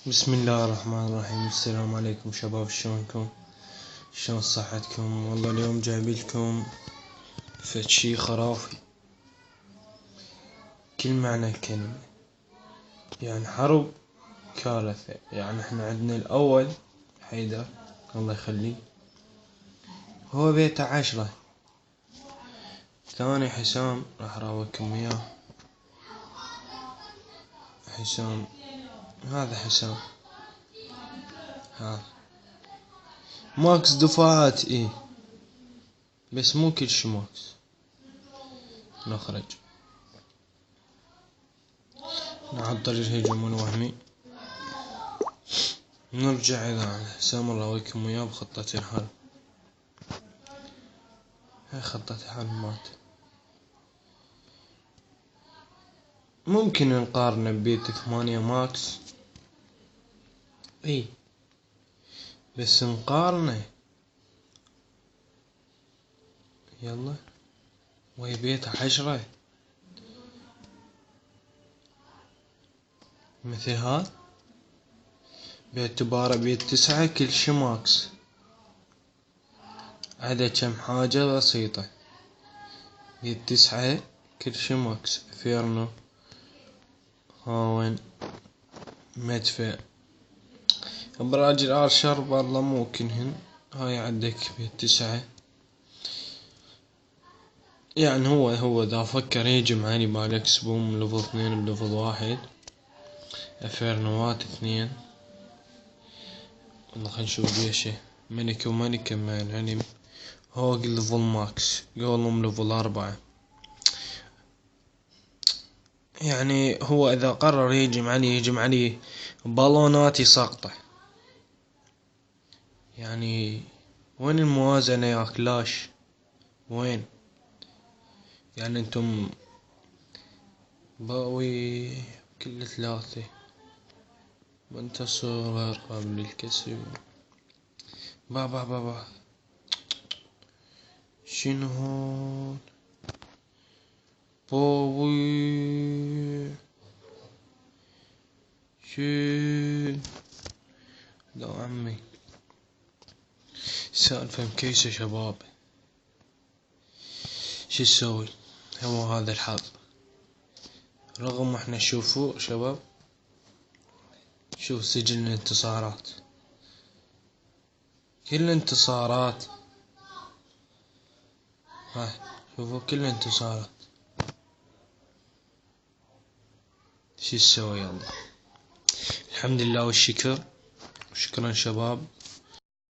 بسم الله الرحمن الرحيم. السلام عليكم شباب، شلونكم؟ شلون صحتكم؟ والله اليوم جايبلكم فد شي خرافي كل معنى الكلمة، يعني حرب كارثة. يعني احنا عندنا الأول حيدر الله يخليه، هو بيته 10. ثاني حسام، راح اراويكم اياه. حسام، هذا حسام، هذا ماكس دفاعات بس مو كل شي ماكس. نخرج نعطل الهجوم الوهمي، نرجع إلى حسام نراويكم وياه بخطة الحرب. هاي خطة الحرب مالته، ممكن نقارنه ببيت 8 ماكس، بس نقارنه يلا ويا بيت 10 مثل هذا، باعتباره بيت 9 كل شي ماكس، عدا كم حاجة بسيطة. بيت 9 كل شي ماكس، فيرنو، هاون، مدفع، ابراج الارشر والله ممكنهن. هاي عندك بيت 9. يعني هو اذا فكر يهجم علي بالاكس بوم ليفل 2 بليفل 1، افيرنوات 2. والله خلينا نشوف جيشه، ملك وملكة مع العلم. هوق ليفل ماكس، جولم ليفل 4. يعني هو اذا قرر يهجم علي بالونات يسقطه. يعني وين الموازنة يا كلاش؟ وين؟ يعني انتم باوي كل 3 منتصر قبل الكسب. با شنو هون؟ باوي شين لا عمي، سالفة مكيسة شباب. شو نسوي؟ هو هذا الحظ. رغم احنا شوفوا شباب، شوف سجل الانتصارات، كل الانتصارات، هاي شوفوا كل الانتصارات. شو نسوي؟ يلا الحمد لله والشكر، شكرا شباب.